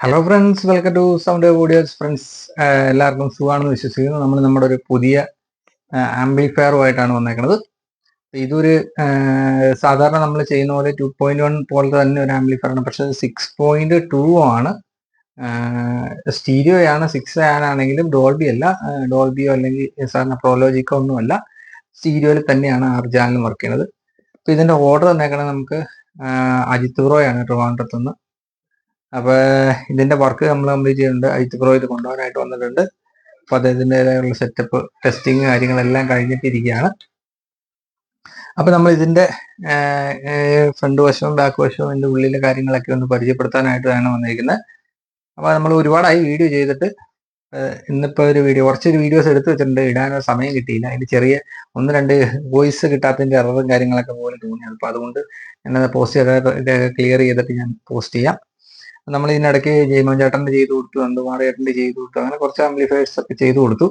Hello friends, welcome to sound audios. Friends, എല്ലാവർക്കും സുഖമാണെന്ന് വിശ്വസിക്കുന്നു. നമ്മൾ നമ്മുടെ ഒരു പുതിയ ആംപ്ലിഫയറുമായിട്ടാണ് വന്നേക്കുന്നത്. ഇതൊരു സാധാരണ നമ്മൾ ചെയ്യുന്ന പോലെ 2.1 പോലത്തെ തന്നെ ഒരു ആംപ്ലിഫയറാണ്. പക്ഷേ 6.2 ആണ്. സ്റ്റീരിയോയാണ്. 6 ആണെങ്കിലും ഡോൾബി അല്ല, ഡോൾബിയോ അല്ലെങ്കിൽ സാധാരണ പ്രോലോജിക്കോ ഒന്നുമല്ല, സ്റ്റീരിയോയിൽ തന്നെയാണ് 6 ചാനലും വർക്ക് ചെയ്യുന്നത്. അപ്പോൾ ഇതിൻ്റെ ഓർഡർ തന്നേക്കണത് നമുക്ക് അജിത് ബ്രോയാണ്, ട്രിവാൻഡ്രത്തുനിന്ന്. അപ്പോൾ ഇതിന്റെ വർക്ക് നമ്മൾ കംപ്ലീറ്റ് ചെയ്തിട്ടുണ്ട്. അജിത് ബ്രോ ഇത് കൊണ്ടുപോകാനായിട്ട് വന്നിട്ടുണ്ട്. അപ്പോൾ അദ്ദേഹത്തിൻ്റെതായുള്ള സെറ്റപ്പ് ടെസ്റ്റിങ് കാര്യങ്ങളെല്ലാം കഴിഞ്ഞിട്ടിരിക്കുകയാണ്. അപ്പോൾ നമ്മൾ ഇതിന്റെ ഫ്രണ്ട് വശവും ബാക്ക് വശവും ഇതിന്റെ ഉള്ളിലെ കാര്യങ്ങളൊക്കെ ഒന്ന് പരിചയപ്പെടുത്താനായിട്ടാണ് വന്നിരിക്കുന്നത്. അപ്പോൾ നമ്മൾ ഒരുപാടായി വീഡിയോ ചെയ്തിട്ട് ഇന്നിപ്പോൾ കുറച്ചൊരു വീഡിയോസ് എടുത്തു വെച്ചിട്ടുണ്ട്. ഇടാനൊരു സമയം കിട്ടിയില്ല. അതിന് ചെറിയ 1-2 വോയിസ് കിട്ടാത്തതിന്റെ എററും കാര്യങ്ങളൊക്കെ പോലെ തോന്നിയാണ്. അപ്പോൾ അതുകൊണ്ട് ഞാനത് പോസ്റ്റ് ചെയ്ത് ക്ലിയർ ചെയ്തിട്ട് ഞാൻ പോസ്റ്റ് ചെയ്യാം. നമ്മൾ ഇതിനിടയ്ക്ക് ജയ്മോൻ ചേട്ടൻ്റെ ചെയ്തു കൊടുത്തു, നന്ദകുമാർ ചേട്ടൻ്റെ ചെയ്തു കൊടുത്തു, അങ്ങനെ കുറച്ച് ആംപ്ലിഫയേഴ്സ് ഒക്കെ ചെയ്തു കൊടുത്തു.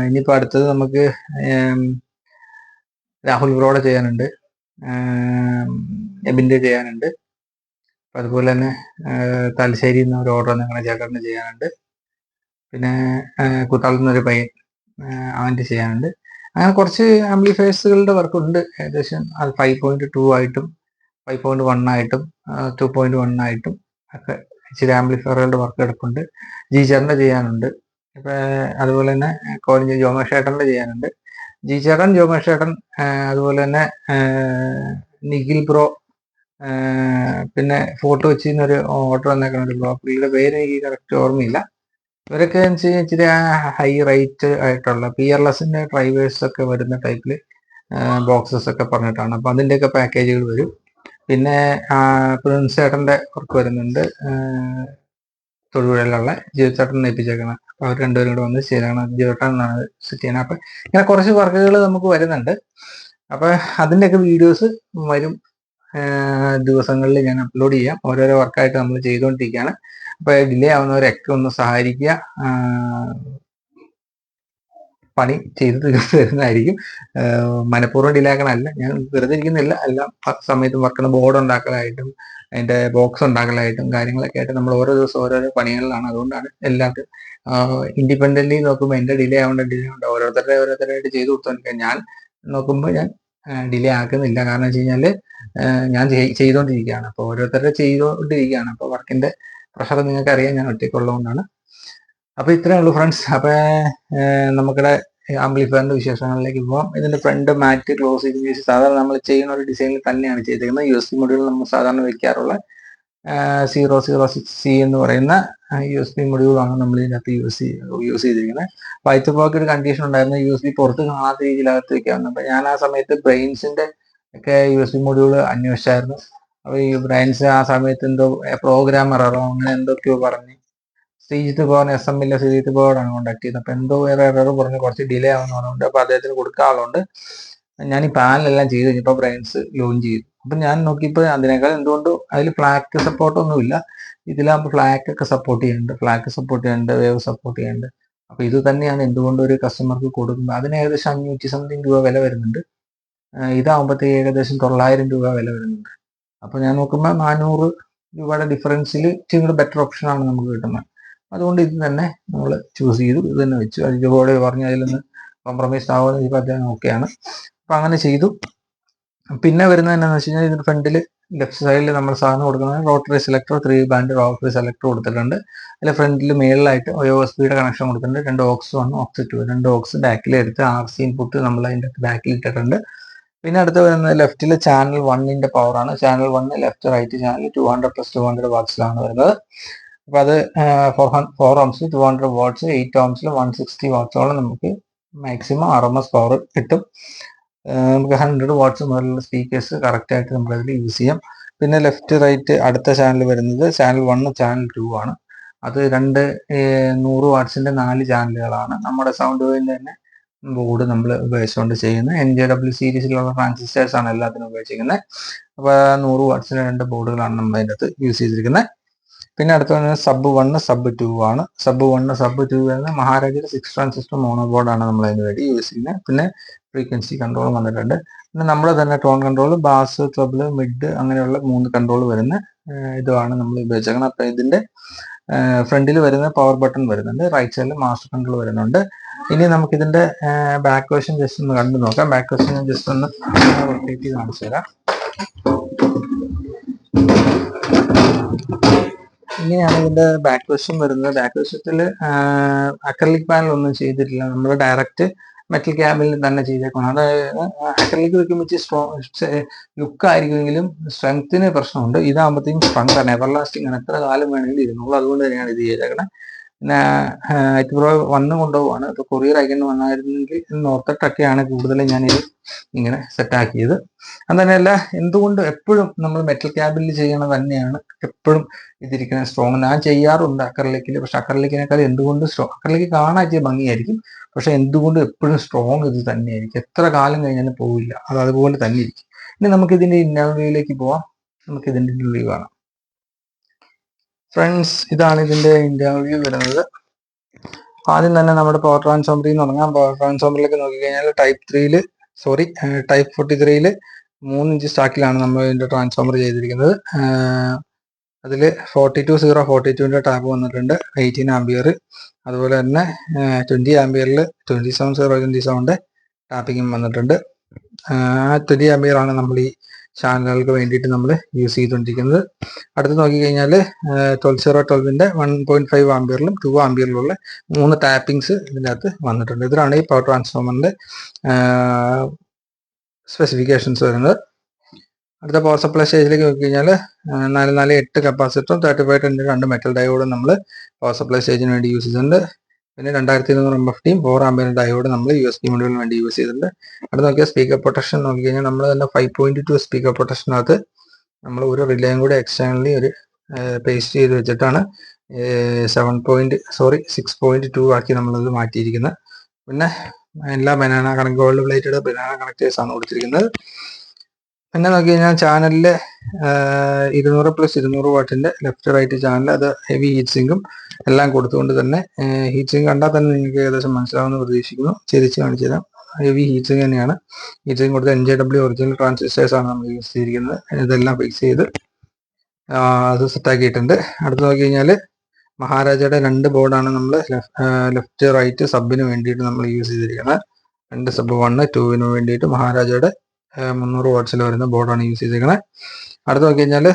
ഇനിയിപ്പോൾ അടുത്തത് നമുക്ക് രാഹുൽ ബ്രോയുടെ ചെയ്യാനുണ്ട്, എബിൻ്റെ ചെയ്യാനുണ്ട്. അപ്പം അതുപോലെ തന്നെ തലശ്ശേരിയിൽ നിന്ന് ഒരു ഓർഡർ നിങ്ങളുടെ ചേട്ടന് ചെയ്യാനുണ്ട്. പിന്നെ കുത്താളത്തു നിന്നൊരു പയ്യൻ, അവൻ്റെ ചെയ്യാനുണ്ട്. അങ്ങനെ കുറച്ച് ആംപ്ലിഫയേഴ്സുകളുടെ വർക്കുണ്ട്. ഏകദേശം അത് 5.2 ആയിട്ടും 5.1 ആയിട്ടും 2.1 ആയിട്ടും ഒക്കെ ഇച്ചിരി ആംപ്ലിഫയറുകളുടെ വർക്ക് കിടപ്പുണ്ട്. ജീചേട്ടൻ്റെ ചെയ്യാനുണ്ട്. ഇപ്പം അതുപോലെ തന്നെ കോലിഞ്ച് ജോമേഷേട്ടൻ്റെ ചെയ്യാനുണ്ട്. ജീചേട്ടൻ, ജോമേഷേട്ടൻ, അതുപോലെ തന്നെ നിഖിൽ ബ്രോ, പിന്നെ ഫോട്ടോ വെച്ചിരുന്നൊരു ഓർഡർ വന്നേക്കണൊരു ബ്രോ, പുള്ളിയുടെ പേര് എനിക്ക് കറക്റ്റ് ഓർമ്മയില്ല. ഇവരൊക്കെ എന്ന് വെച്ച് കഴിഞ്ഞാൽ ഇച്ചിരി ഹൈ റേറ്റ് ആയിട്ടുള്ള പിയർലെസിൻ്റെ ഡ്രൈവേഴ്സ് ഒക്കെ വരുന്ന ടൈപ്പിൽ ബോക്സസ് ഒക്കെ പറഞ്ഞിട്ടാണ്. അപ്പം അതിൻ്റെയൊക്കെ പാക്കേജുകൾ വരും. പിന്നെ പ്രിൻസ് ചേട്ടൻ്റെ വർക്ക് വരുന്നുണ്ട്, തൊടുപുഴയിലുള്ള ജിയോചേട്ടൻ ഏൽപ്പിച്ചേക്കണം. അപ്പോൾ അവർ രണ്ടുപേരും കൂടെ വന്ന് ചെയ്യണം. ജിയോട്ടൻ എന്നാണ് സെറ്റ് ചെയ്യണം. അപ്പം ഇങ്ങനെ കുറച്ച് വർക്കുകൾ നമുക്ക് വരുന്നുണ്ട്. അപ്പോൾ അതിൻ്റെയൊക്കെ വീഡിയോസ് വരും ദിവസങ്ങളിൽ ഞാൻ അപ്ലോഡ് ചെയ്യാം. ഓരോരോ വർക്കായിട്ട് നമ്മൾ ചെയ്തുകൊണ്ടിരിക്കുകയാണ്. അപ്പോൾ ഡിലേ ആവുന്നവരൊക്കെ ഒന്ന് സഹായിക്കുക. പണി ചെയ്ത് തീർത്ത് വരുന്നതായിരിക്കും. മനഃപൂർവ്വം ഡിലേ ആക്കണമല്ല, ഞാൻ വെറുതെ ഇരിക്കുന്നില്ല. എല്ലാം സമയത്തും വർക്കുന്ന ബോർഡ് ഉണ്ടാക്കലായിട്ടും അതിൻ്റെ ബോക്സ് ഉണ്ടാക്കലായിട്ടും കാര്യങ്ങളൊക്കെ ആയിട്ട് നമ്മൾ ഓരോ ദിവസം ഓരോരോ പണികളിലാണ്. അതുകൊണ്ടാണ് എല്ലാവർക്കും ഇൻഡിപെൻഡൻ്റ്ലി നോക്കുമ്പോൾ എൻ്റെ ഡിലേ ആവേണ്ട ഓരോരുത്തരായിട്ട് ചെയ്തു കൊടുത്തു. ഞാൻ നോക്കുമ്പോൾ ഞാൻ ഡിലേ ആക്കുന്നില്ല. കാരണം വെച്ച് കഴിഞ്ഞാൽ ഞാൻ ചെയ്തുകൊണ്ടിരിക്കുകയാണ്. അപ്പോൾ ഓരോരുത്തരുടെ ചെയ്തുകൊണ്ടിരിക്കുകയാണ്. അപ്പോൾ വർക്കിൻ്റെ പ്രഷർ നിങ്ങൾക്ക് അറിയാം, ഞാൻ ഒറ്റയ്ക്കുള്ളതുകൊണ്ടാണ്. അപ്പോൾ ഇത്രയേ ഉള്ളൂ ഫ്രണ്ട്സ്. അപ്പോൾ നമുക്കിടെ ആംപ്ലിഫയറിന്റെ വിശേഷങ്ങളിലേക്ക് പോകാം. ഇതിന്റെ ഫ്രണ്ട് മാറ്റ് ക്ലോസ് ചെയ്ത് സാധാരണ നമ്മൾ ചെയ്യുന്ന ഒരു ഡിസൈനിൽ തന്നെയാണ് ചെയ്തിരിക്കുന്നത്. USB മൊഡ്യൂൾ നമ്മൾ സാധാരണ വെക്കാറുള്ള 006C എന്ന് പറയുന്ന USB മൊഡ്യൂളാണ് നമ്മൾ ഇതിനകത്ത് യൂസ് ചെയ്തിരിക്കുന്നത്. അപ്പോൾ അയച്ചപ്പോൾ ഒരു കണ്ടീഷൻ ഉണ്ടായിരുന്നു, USB പുറത്ത് കാണാത്ത രീതിയിലകത്ത് വെക്കാമെന്ന്. അപ്പോൾ ഞാൻ ആ സമയത്ത് ബ്രെയിൻസിന്റെ ഒക്കെ USB മൊഡ്യൂൾ അന്വേഷിച്ചായിരുന്നു. അപ്പോൾ ഈ ബ്രെയിൻസ് ആ സമയത്ത് എന്തോ പ്രോഗ്രാം എററോ അങ്ങനെ എന്തൊക്കെയോ പറഞ്ഞ് ശ്രീജിത്ത് പവൻ SM-ലെ ശ്രീജിത്ത് പവനാണ് കോൺടാക്ട് ചെയ്തത്. അപ്പോൾ എന്തോ വേറെ എറർ പറഞ്ഞ് കുറച്ച് ഡിലേ ആവുന്നതുകൊണ്ട് അപ്പോൾ അദ്ദേഹത്തിന് കൊടുക്കാറുണ്ട്. ഞാൻ ഈ പാനലെല്ലാം ചെയ്ത് കഴിഞ്ഞപ്പോൾ ബ്രെയിൻസ് ലോഞ്ച് ചെയ്തു. അപ്പം ഞാൻ നോക്കിയപ്പോൾ അതിനേക്കാൾ എന്തുകൊണ്ടും അതിൽ ഫ്ലാക്ക് സപ്പോർട്ടൊന്നുമില്ല. ഇതിലാകുമ്പോൾ ഫ്ലാക്കൊക്കെ സപ്പോർട്ട് ചെയ്യുന്നുണ്ട്, വേവ് സപ്പോർട്ട് ചെയ്യുന്നുണ്ട്. അപ്പോൾ ഇത് തന്നെയാണ് എന്തുകൊണ്ടും ഒരു കസ്റ്റമർക്ക് കൊടുക്കുമ്പോൾ അതിന് ഏകദേശം 500 സംതിങ് രൂപ വില വരുന്നുണ്ട്. ഇതാകുമ്പോഴത്തേക്ക് ഏകദേശം 900 രൂപ വില വരുന്നുണ്ട്. അപ്പോൾ ഞാൻ നോക്കുമ്പോൾ 400 രൂപയുടെ ഡിഫറൻസിൽ ഇച്ചിരി കൂടെ ബെറ്റർ ഓപ്ഷനാണ് നമുക്ക് കിട്ടുന്നത്. അതുകൊണ്ട് ഇത് തന്നെ നമ്മൾ ചൂസ് ചെയ്തു, ഇത് തന്നെ വെച്ചു. അതിലൂടെ പറഞ്ഞ് അതിലൊന്ന് കോംപ്രമൈസ് ആവുമെന്ന് ചോദിച്ചപ്പോൾ അദ്ദേഹം ഓക്കെയാണ്. അപ്പം അങ്ങനെ ചെയ്തു. പിന്നെ വരുന്നത് എന്താണെന്ന് വെച്ച് കഴിഞ്ഞാൽ ഇതിൻ്റെ ഫ്രണ്ടിൽ ലെഫ്റ്റ് സൈഡിൽ നമ്മൾ സാധനം കൊടുക്കുന്നത് rotary selector, 3 band rotary selector കൊടുത്തിട്ടുണ്ട്. അതിൽ ഫ്രണ്ടിൽ മേളിലായിട്ട് USB-യുടെ കണക്ഷൻ കൊടുത്തിട്ടുണ്ട്. 2 ഓക്സ് 1 ഓക്സ് 2, 2 ഓക്സ് ബാക്കിലെടുത്ത് RC ഇൻപുട്ട് നമ്മൾ അതിൻ്റെ ബാക്കിൽ ഇട്ടിട്ടുണ്ട്. പിന്നെ അടുത്ത് വരുന്നത് ലെഫ്റ്റിൽ ചാനൽ 1ന്റെ പവറാണ്. ചാനൽ 1 ലെഫ്റ്റ് റൈറ്റ് ചാനൽ 200+200 വാട്ട്സിലാണ് വരുന്നത്. അപ്പോൾ അത് 4 ohms 200 watts, 8 ohms 160 വാട്ട്സോളം നമുക്ക് മാക്സിമം RMS പവർ കിട്ടും. നമുക്ക് 100 വാട്ട്സ് മുതലുള്ള സ്പീക്കേഴ്സ് കറക്റ്റായിട്ട് നമ്മളതിൽ യൂസ് ചെയ്യാം. പിന്നെ ലെഫ്റ്റ് റൈറ്റ് അടുത്ത ചാനൽ വരുന്നത് ചാനൽ 1 ചാനൽ 2 ആണ്. അത് 100 വാട്ട്സിൻ്റെ 4 ചാനലുകളാണ്. നമ്മുടെ സൗണ്ട് വേവിൻ്റെ തന്നെ ബോർഡ് നമ്മൾ ഉപയോഗിച്ചുകൊണ്ട് ചെയ്യുന്നത്. NJW സീരീസിലുള്ള ട്രാൻസിസ്റ്റേഴ്സ് ആണ് എല്ലാത്തിനും ഉപയോഗിച്ചിരിക്കുന്നത്. അപ്പോൾ 100 വാട്ട്സിൻ്റെ 2 ബോർഡുകളാണ് നമ്മൾ അതിൻ്റെ അകത്ത് യൂസ് ചെയ്തിരിക്കുന്നത്. പിന്നെ അടുത്ത വന്നത് സബ് 1 സബ് 2 ആണ്. സബ് 1 സബ് 2 വരുന്നത് മഹാരാജയുടെ 6 ട്രാൻസിസ്റ്റർ മോണോബോർഡാണ് നമ്മൾ അതിന് വേണ്ടി യൂസ് ചെയ്യുന്നത്. പിന്നെ ഫ്രീക്വൻസി കൺട്രോൾ വന്നിട്ടുണ്ട്. പിന്നെ നമ്മൾ തന്നെ tone control, bass, treble, mid അങ്ങനെയുള്ള 3 കൺട്രോൾ വരുന്ന ഇതുമാണ് നമ്മൾ ഉപയോഗിച്ചേക്കുന്നത്. അപ്പൊ ഇതിന്റെ ഫ്രണ്ടിൽ വരുന്ന പവർ ബട്ടൺ വരുന്നുണ്ട്, റൈറ്റ് സൈഡിൽ മാസ്റ്റർ കൺട്രോൾ വരുന്നുണ്ട്. ഇനി നമുക്ക് ഇതിന്റെ ബാക്ക് വേർഷൻ ജസ്റ്റ് ഒന്ന് കണ്ടു നോക്കാം. ബാക്ക് വേർഷൻ ഞാൻ ജസ്റ്റ് ഒന്ന് റൊട്ടേറ്റ് ചെയ്ത് കാണിച്ചു തരാം. ഇങ്ങനെയാണ് ഇതിന്റെ ബാക്ക് വശം വരുന്നത്. ബാക്ക് വശത്തിൽ അക്രലിക് പാനൽ ഒന്നും ചെയ്തിട്ടില്ല, നമ്മൾ ഡയറക്റ്റ് മെറ്റൽ ക്യാബിൽ തന്നെ ചെയ്തേക്കണം. അതായത് അക്രലിക് വെക്കുമ്പോൾ ഇച്ചിരി ലുക്ക് ആയിരിക്കുമെങ്കിലും സ്ട്രെങ്ത്തിന് പ്രശ്നമുണ്ട്. ഇതാകുമ്പോഴത്തേക്കും സ്ട്രെങ്ത് ആണ്, എവർ ലാസ്റ്റിംഗ് ആണ്, എത്ര കാലം വേണമെങ്കിലും ഇരുന്നുള്ളൂ. അതുകൊണ്ട് തന്നെയാണ് ഇത് ചെയ്തേക്കണേ. പിന്നെ ഐറ്റ് പ്രോ 1 കൊണ്ടുപോവാണ്. ഇപ്പൊ കൊറിയർ അയക്കേണ്ടി വന്നായിരുന്നെങ്കിൽ ഓർത്തിട്ടൊക്കെയാണ് കൂടുതലും ഞാനിത് ഇങ്ങനെ സെറ്റാക്കിയത്. അതുതന്നെയല്ല, എന്തുകൊണ്ട് എപ്പോഴും നമ്മൾ മെറ്റൽ ക്യാബിനിൽ ചെയ്യണത് തന്നെയാണ് എപ്പോഴും ഇതിരിക്കുന്ന സ്ട്രോങ്. ഞാൻ ചെയ്യാറുണ്ട് അക്രലിക്കിൽ, പക്ഷെ അക്രലിക്കിനേക്കാൾ എന്തുകൊണ്ട് സ്ട്രോങ്, അക്രലിക്ക് കാണാൻ ഇച്ചിരി ഭംഗിയായിരിക്കും, പക്ഷെ എന്തുകൊണ്ട് എപ്പോഴും സ്ട്രോങ് ഇത് തന്നെയായിരിക്കും, എത്ര കാലം കഴിഞ്ഞാലും പോവില്ല, അത് അതുപോലെ തന്നെ ഇരിക്കും. ഇനി നമുക്ക് ഇതിന്റെ ഇന്റർവ്യൂയിലേക്ക് പോവാം. നമുക്ക് ഇതിന്റെ ഇന്റർവ്യൂ കാണാം. ഫ്രണ്ട്സ്, ഇതാണ് ഇതിന്റെ ഇന്റർവ്യൂ വരുന്നത്. ആദ്യം തന്നെ നമ്മുടെ പവർ ട്രാൻസ്ഫോമറിൽ നിന്ന് തുടങ്ങാം. പവർ ട്രാൻസ്ഫോമറിലേക്ക് നോക്കിക്കഴിഞ്ഞാൽ ടൈപ്പ് 43 3 ഇഞ്ച് സ്റ്റാക്കിലാണ് നമ്മൾ ഇതിന്റെ ട്രാൻസ്ഫോമർ ചെയ്തിരിക്കുന്നത്. അതിൽ 42.042ന്റെ ടാപ്പ് വന്നിട്ടുണ്ട്, 18 ആംബിയർ. അതുപോലെ തന്നെ 20 ആംബിയറിൽ 27.027ന്റെ ടാപ്പിങ്ങും വന്നിട്ടുണ്ട്. 20 ആംബിയർ ആണ് നമ്മൾ ഈ ചാനലുകൾക്ക് വേണ്ടിയിട്ട് നമ്മൾ യൂസ് ചെയ്തുകൊണ്ടിരിക്കുന്നത്. അടുത്ത് നോക്കിക്കഴിഞ്ഞാൽ 12.012ന്റെ 1.5 ആംബിയറിലും 2 ആംബിയറിലുള്ള 3 ടാപ്പിങ്സ് ഇതിൻ്റെ അകത്ത് വന്നിട്ടുണ്ട്. ഇതിലാണ് ഈ പവർ ട്രാൻസ്ഫോമറിന്റെ സ്പെസിഫിക്കേഷൻസ് വരുന്നത്. അടുത്ത പവർ സപ്ലൈ സ്റ്റേജിലേക്ക് നോക്കിക്കഴിഞ്ഞാൽ 448 കപ്പാസിറ്ററും 3510 2 മെറ്റൽ ഡയോഡും നമ്മൾ പവർ സപ്ലൈ സ്റ്റേജിന് വേണ്ടി യൂസ് ചെയ്തിട്ടുണ്ട്. പിന്നെ 2200 MFTയും 4 ആംബിയർ ഡയോഡ് നമ്മൾ USB മൊഡ്യൂളിന് വേണ്ടി യൂസ് ചെയ്തിട്ടുണ്ട്. അടുത്ത് നോക്കിയാൽ സ്പീക്കർ പ്രൊട്ടക്ഷൻ നോക്കിക്കഴിഞ്ഞാൽ നമ്മൾ തന്നെ 5.2 സ്പീക്കർ പ്രൊട്ടക്ഷനകത്ത് നമ്മൾ ഒരു റിലേയും കൂടി എക്സ്റ്റേണലി ഒരു പേസ്റ്റ് ചെയ്ത് വെച്ചിട്ടാണ് 6.2 ആക്കി നമ്മളത് മാറ്റിയിരിക്കുന്നത്. പിന്നെ എല്ലാ ഗോൾഡ് പ്ലേറ്റഡ് ബനാന കണക്ടേഴ്സ് ആണ് കൊടുത്തിരിക്കുന്നത്. പിന്നെ നോക്കി കഴിഞ്ഞാൽ ചാനലില് 200+200 വാട്ടിന്റെ ലെഫ്റ്റ് റൈറ്റ് ചാനൽ, അത് ഹെവി ഹീറ്റ് സിങ്കും എല്ലാം കൊടുത്തുകൊണ്ട് തന്നെ, ഹീറ്റ് സിങ്ക് കണ്ടാൽ തന്നെ നിങ്ങൾക്ക് ഏകദേശം മനസ്സിലാവുമെന്ന് പ്രതീക്ഷിക്കുന്നു. തിരിച്ച് കാണിച്ചു തരാം. ഹെവി ഹീറ്റ് സിങ്ക് തന്നെയാണ്. ഹീറ്റ് സിങ്ക് കൊടുത്ത NJW ഒറിജിനൽ ട്രാൻസിസ്റ്റേഴ്സ് ആണ് നമ്മൾ യൂസ് ചെയ്തിരിക്കുന്നത്. ഇതെല്ലാം ഫിക്സ് ചെയ്ത് അത് സെറ്റാക്കിയിട്ടുണ്ട്. അടുത്ത് നോക്കി കഴിഞ്ഞാൽ മഹാരാജയുടെ 2 ബോർഡാണ് നമ്മൾ ലെഫ്റ്റ് റൈറ്റ് സബിന് വേണ്ടിയിട്ട് നമ്മൾ യൂസ് ചെയ്തിരിക്കുന്നത്. 2 സബ് 1 2 വേണ്ടിയിട്ട് മഹാരാജയുടെ 300 വാട്ട്സിൽ വരുന്ന ബോർഡാണ് യൂസ് ചെയ്തിരിക്കുന്നത്. അടുത്ത് നോക്കി കഴിഞ്ഞാൽ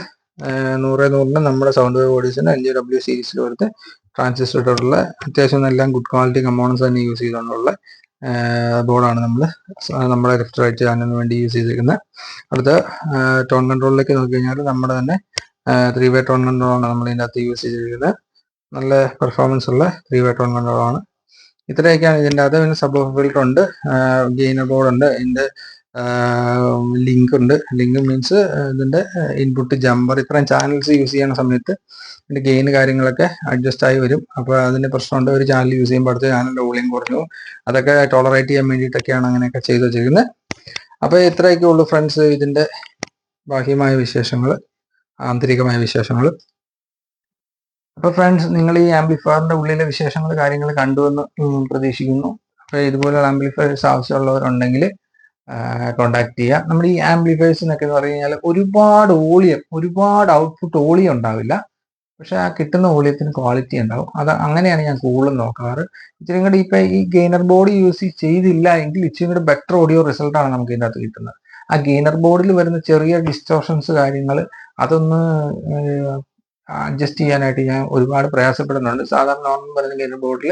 100 നമ്മുടെ സൗണ്ട് വേവ് ബോഡീസിന്റെ NJW സീരീസിൽ വരുന്ന ട്രാൻസിസ്റ്ററുള്ള അത്യാവശ്യം എല്ലാം ഗുഡ് ക്വാളിറ്റി കമ്പോണൻസ് തന്നെ യൂസ് ചെയ്തുകൊണ്ടുള്ള ബോർഡാണ് നമ്മൾ നമ്മുടെ ലെഫ്റ്റ് റൈറ്റ് ചാനലിന് വേണ്ടി യൂസ് ചെയ്തിരിക്കുന്നത്. അടുത്ത ടോൺ കൺട്രോളിലേക്ക് നോക്കി കഴിഞ്ഞാൽ നമ്മുടെ തന്നെ 3-way ടോൺ കൺട്രോളാണ് നമ്മൾ ഇതിൻ്റെ അകത്ത് യൂസ് ചെയ്തിരിക്കുന്നത്. നല്ല പെർഫോമൻസ് ഉള്ള 3-way ടോൺ കൺട്രോളാണ്. ഇത്രയൊക്കെയാണ് ഇതിൻ്റെ അകത്ത്. പിന്നെ സബ് ഫിൽറ്റർ ഉണ്ട്, ഗെയിനർ ബോർഡ് ഉണ്ട്, ഇതിൻ്റെ ലിങ്ക് ഉണ്ട്. ലിങ്ക് മീൻസ് ഇതിന്റെ ഇൻപുട്ട് ജമ്പർ. ഇത്രയും ചാനൽസ് യൂസ് ചെയ്യുന്ന സമയത്ത് ഇതിന്റെ ഗെയിൻ കാര്യങ്ങളൊക്കെ അഡ്ജസ്റ്റ് ആയി വരും. അപ്പോൾ അതിന് പ്രശ്നമുണ്ട്, ഒരു ചാനൽ യൂസ് ചെയ്യുമ്പോൾ അടുത്ത ചാനലിന്റെ വോളിയം കുറഞ്ഞു. അതൊക്കെ ടോളറേറ്റ് ചെയ്യാൻ വേണ്ടിയിട്ടൊക്കെയാണ് അങ്ങനെയൊക്കെ ചെയ്തു വെച്ചിരിക്കുന്നത്. അപ്പോൾ ഇത്രയൊക്കെ ഉള്ളൂ ഫ്രണ്ട്സ് ഇതിന്റെ ബാഹ്യമായ വിശേഷങ്ങൾ, ആന്തരികമായ വിശേഷങ്ങൾ. അപ്പോൾ ഫ്രണ്ട്സ്, നിങ്ങൾ ഈ ആംപ്ലിഫയറിന്റെ ഉള്ളിലെ വിശേഷങ്ങൾ കാര്യങ്ങൾ കണ്ടുവെന്ന് പ്രതീക്ഷിക്കുന്നു. അപ്പോൾ ഇതുപോലുള്ള ആംപ്ലിഫയേഴ്സ് ആവശ്യമുള്ളവരുണ്ടെങ്കിൽ കോണ്ടാക്ട് ചെയ്യുക. നമ്മുടെ ഈ ആംപ്ലിഫയേഴ്സിനൊക്കെ എന്ന് പറഞ്ഞു കഴിഞ്ഞാൽ ഒരുപാട് ഔട്ട്പുട്ട് വോളിയം ഉണ്ടാവില്ല, പക്ഷെ ആ കിട്ടുന്ന വോളിയത്തിന് ക്വാളിറ്റി ഉണ്ടാവും. അത് അങ്ങനെയാണ് ഞാൻ കൂടുതലും നോക്കാറ്. ഇച്ചിരി കൂടി ഇപ്പൊ ഈ ഗെയിനർ ബോർഡ് യൂസ് ചെയ്തില്ല എങ്കിൽ ഇച്ചിരി കൂടി ബെറ്റർ ഓഡിയോ റിസൾട്ടാണ് നമുക്ക് ഇതിൻ്റെ അകത്ത് കിട്ടുന്നത്. ആ ഗെയിനർ ബോർഡിൽ വരുന്ന ചെറിയ ഡിസ്റ്റോർഷൻസ് കാര്യങ്ങൾ അതൊന്ന് അഡ്ജസ്റ്റ് ചെയ്യാനായിട്ട് ഞാൻ ഒരുപാട് പ്രയാസപ്പെടുന്നുണ്ട്. സാധാരണ നോർമൽ വരുന്ന ഗെയിനർ ബോർഡിൽ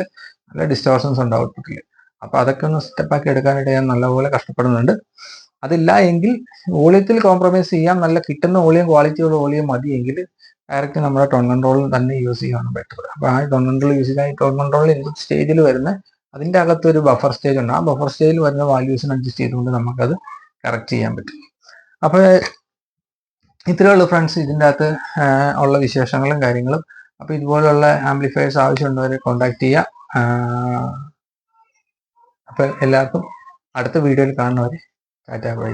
നല്ല ഡിസ്റ്റോർഷൻസ് ഉണ്ട് ഔട്ട്പുട്ടിൽ. അപ്പൊ അതൊക്കെ ഒന്ന് സ്റ്റെപ്പാക്കി എടുക്കാനായിട്ട് ഞാൻ നല്ലപോലെ കഷ്ടപ്പെടുന്നുണ്ട്. അതില്ല എങ്കിൽ വോളിയത്തിൽ കോംപ്രമൈസ് ചെയ്യാം. നല്ല കിട്ടുന്ന വോളിയം, ക്വാളിറ്റിയുള്ള വോളിയം മതിയെങ്കിൽ ഡയറക്റ്റ് നമ്മുടെ ടോൺ കൺട്രോളിൽ തന്നെ യൂസ് ചെയ്യുകയാണ് ബെറ്റർ. അപ്പൊ ആ ടോൺ കൺട്രോൾ യൂസ് ചെയ്യാൻ, ഈ ടോൺ കൺട്രോളിൽ ഇൻപുട്ട് സ്റ്റേജിൽ വരുന്ന അതിന്റെ അകത്ത് ഒരു ബഫർ സ്റ്റേജ് ഉണ്ട്. ആ ബഫർ സ്റ്റേജിൽ വരുന്ന വാല്യൂസിന് അഡ്ജസ്റ്റ് ചെയ്തുകൊണ്ട് നമുക്കത് കറക്റ്റ് ചെയ്യാൻ പറ്റും. അപ്പൊ ഇത്രയേ ഉള്ളൂ ഫ്രണ്ട്സ് ഇതിൻ്റെ അകത്ത് ഉള്ള വിശേഷങ്ങളും കാര്യങ്ങളും. അപ്പൊ ഇതുപോലുള്ള ആംപ്ലിഫയേഴ്സ് ആവശ്യമുള്ളവരെ കോണ്ടാക്ട് ചെയ്യുക. അപ്പൊ എല്ലാവർക്കും അടുത്ത വീഡിയോയിൽ കാണുന്നവരെ ടാറ്റാ ബൈ.